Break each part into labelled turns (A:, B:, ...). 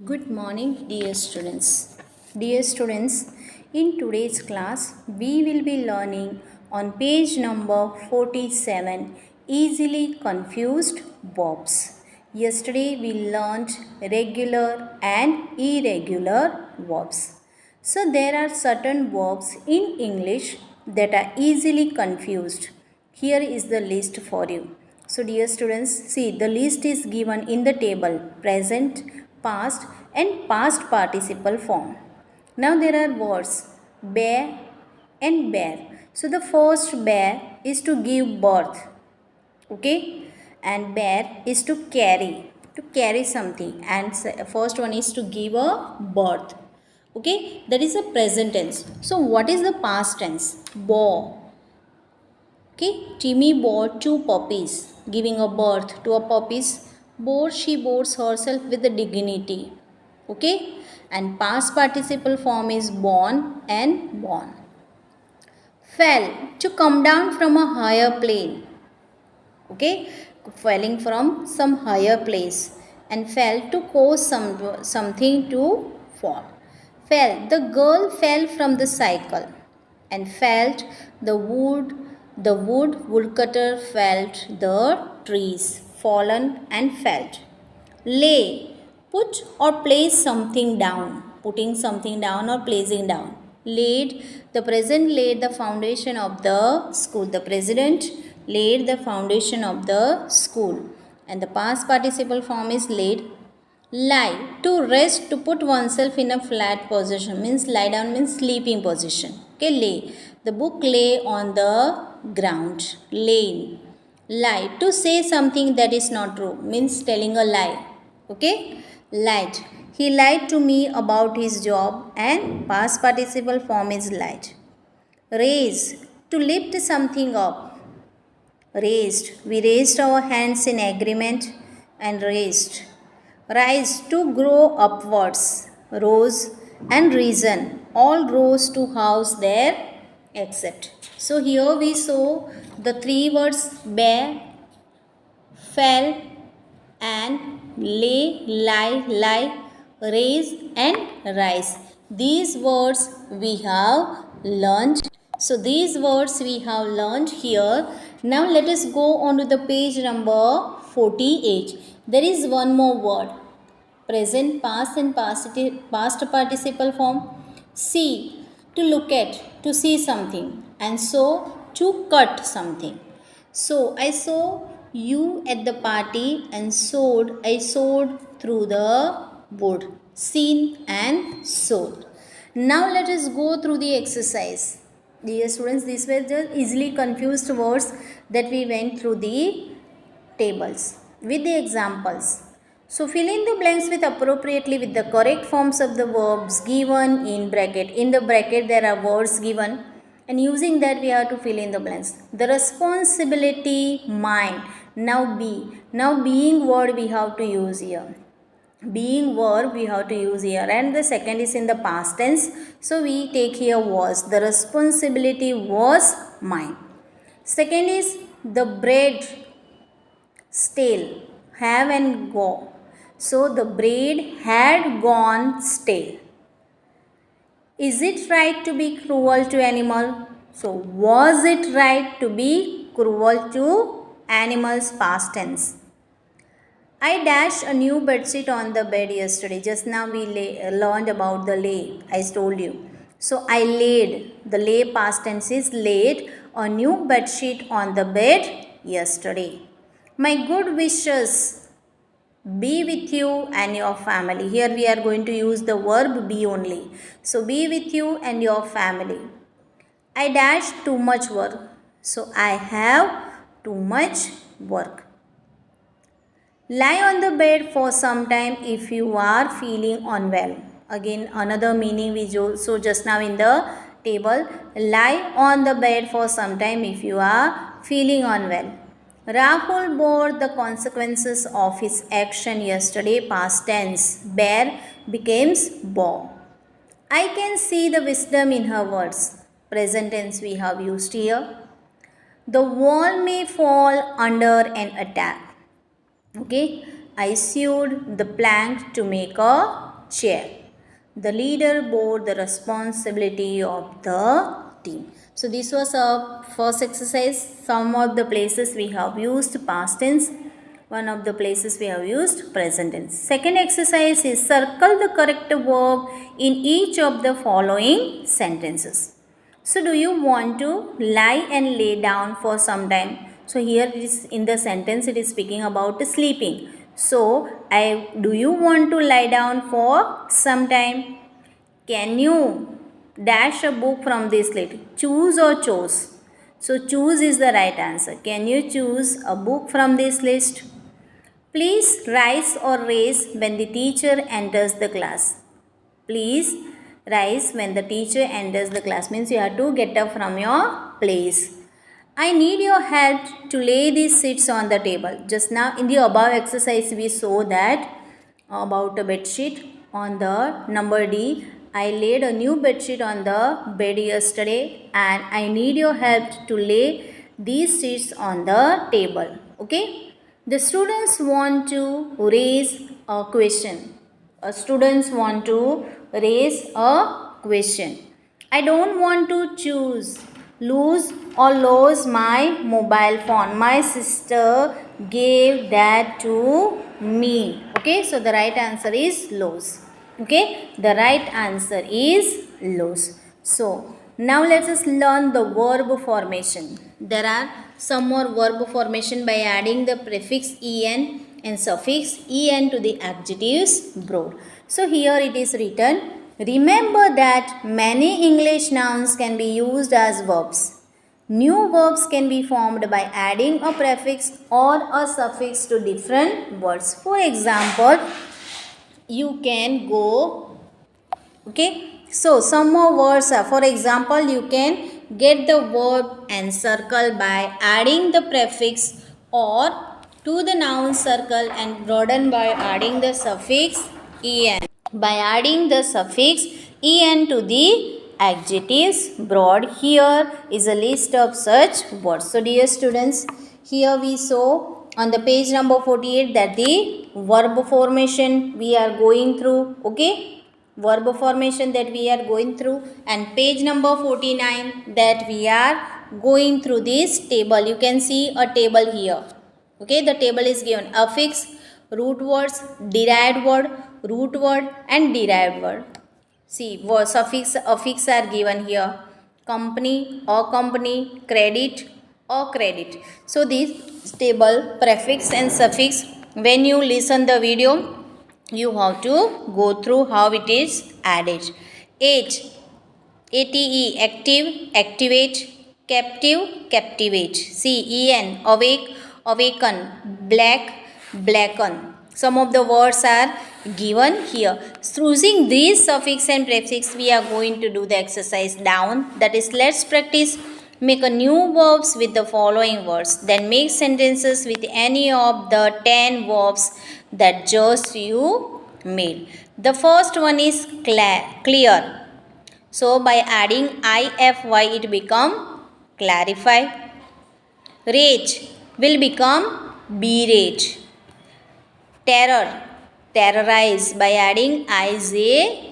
A: Good morning, dear students. Dear students, in today's class, we will be learning on page number 47 easily confused verbs. Yesterday, we learned regular and irregular verbs. So, there are certain verbs in English that are easily confused. Here is the list for you. So, dear students, see the list is given in the table present, past, and past participle form. Now, there are words bear and bear. So, the first bear is to give birth, okay, and bear is to carry something, and first one is to give a birth, okay, that is a present tense. So, what is the past tense? Bore. Okay, Timmy bore two puppies, giving a birth to a puppies. Bore, she bores herself with dignity. Okay, and past participle form is born and born. Fell, to come down from a higher plane. Okay, falling from some higher place, and fell to cause something to fall. Fell, the girl fell from the cycle, and felt the woodcutter felt the trees, fallen and felt. Lay, put or place something down, putting something down or placing down. Laid, the present laid the foundation of the school. The president laid the foundation of the school. And the past participle form is laid. Lie, to rest, to put oneself in a flat position, means lie down means sleeping position. Okay, lay. The book lay on the ground. Lay. Lie, to say something that is not true, means telling a lie. Okay, lied. He lied to me about his job, and past participle form is lied. Raise, to lift something up. Raised, we raised our hands in agreement and raised. Rise, to grow upwards. Rose and reason, all rose to house their except. So here we saw the three words bear, fell, and lay, lie, raise, and rise. These words we have learned. So these words we have learned here. Now let us go on to the page number 48. There is one more word. Present, past, and past participle form. See, to look at, to see something. And so, to cut something. So, I saw you at the party, and I sewed through the wood. Seen and sewed. Now, let us go through the exercise. Dear students, these were the easily confused words that we went through the tables with the examples. So fill in the blanks with appropriately with the correct forms of the verbs given in bracket. In the bracket there are words given, and using that we have to fill in the blanks. The responsibility mine. Now be. Now being word we have to use here. Being verb we have to use here, and the second is in the past tense. So we take here was. The responsibility was mine. Second is the bread stale, have and go. So the bread had gone stale. Is it right to be cruel to animal? So was it right to be cruel to animals? Past tense. I dashed a new bedsheet on the bed yesterday. Just now we learned about the lay. I told you. So I laid. The lay past tense is laid a new bedsheet on the bed yesterday. My good wishes be with you and your family. Here we are going to use the verb be only. So be with you and your family. I dashed too much work. So I have too much work. Lie on the bed for some time if you are feeling unwell. Again, another meaning we saw just now in the table. Lie on the bed for some time if you are feeling unwell. Rahul bore the consequences of his action yesterday. Past tense. Bear becomes bore. I can see the wisdom in her words. Present tense we have used here. The wall may fall under an attack. Okay, I sewed the plank to make a chair. The leader bore the responsibility of the team. So this was our first exercise. Some of the places we have used past tense. One of the places we have used present tense. Second exercise is circle the correct verb in each of the following sentences. So do you want to lie and lay down for some time? So here it is in the sentence it is speaking about sleeping. So do you want to lie down for some time? Can you dash a book from this list? Choose or chose? So choose is the right answer. Can you choose a book from this list? Please rise or raise when the teacher enters the class. Please rise when the teacher enters the class. Means you have to get up from your place. I need your help to lay these seats on the table. Just now in the above exercise we saw that about a bed sheet on the number D. I laid a new bed sheet on the bed yesterday and I need your help to lay these seats on the table. Okay. The students want to raise a question. Students want to raise a question. I don't want to lose or lose my mobile phone. My sister gave that to me. Okay, so the right answer is lose. Okay, the right answer is lose. So now let us learn the verb formation. There are some more verb formation by adding the prefix en and suffix en to the adjectives broad. So here it is written, remember that many English nouns can be used as verbs. New verbs can be formed by adding a prefix or a suffix to different words. For example, you can go, okay. So some more words are, for example, you can get the verb and circle by adding the prefix or to the noun circle and broaden by adding the suffix en. By adding the suffix en to the adjectives broad, here is a list of such words. So dear students, here we saw on the page number 48 that the verb formation we are going through, okay, verb formation that we are going through, and page number 49 that we are going through this table. You can see a table here, okay. The table is given affix, root words, derived word, root word and derived word. See, suffix, affix are given here. Company or company, credit or credit. So this table, prefix and suffix, when you listen the video, you have to go through how it is added. Age, ATE, active, activate, captive, captivate. CEN, awake, awaken, black, blacken. Some of the words are given here. Using these suffix and prefix, we are going to do the exercise down. That is, let's practice. Make a new verbs with the following words. Then make sentences with any of the 10 verbs that just you made. The first one is clear. So by adding IFY it become clarify. Rage will become berate. Terror, terrorize, by adding IZE.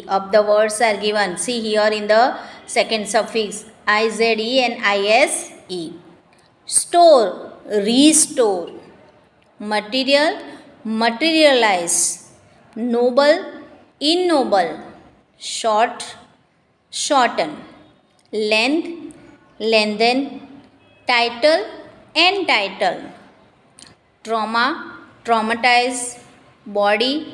A: Of the words are given. See here in the second suffix IZE and ISE. Store, restore. Material, materialize. Noble, ignoble. Short, shorten. Length, lengthen. Title, entitle. Trauma, traumatize. Body,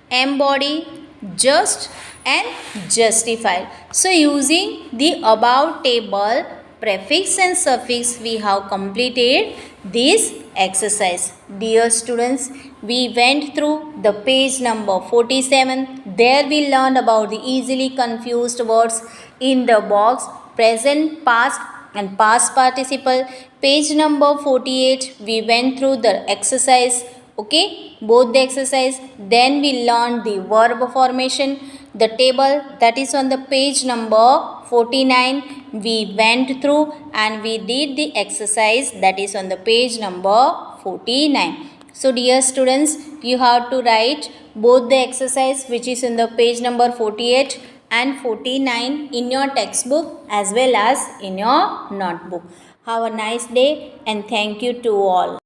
A: embody. Just and justified. So using the above table, prefix and suffix, we have completed this exercise. Dear students, we went through the page number 47. There we learned about the easily confused words in the box, present, past and past participle. Page number 48, we went through the exercise, okay, both the exercise. Then we learned the verb formation, the table that is on the page number 49 we went through, and we did the exercise that is on the page number 49. So dear students, you have to write both the exercise which is in the page number 48 and 49 in your textbook as well as in your notebook. Have a nice day and thank you to all.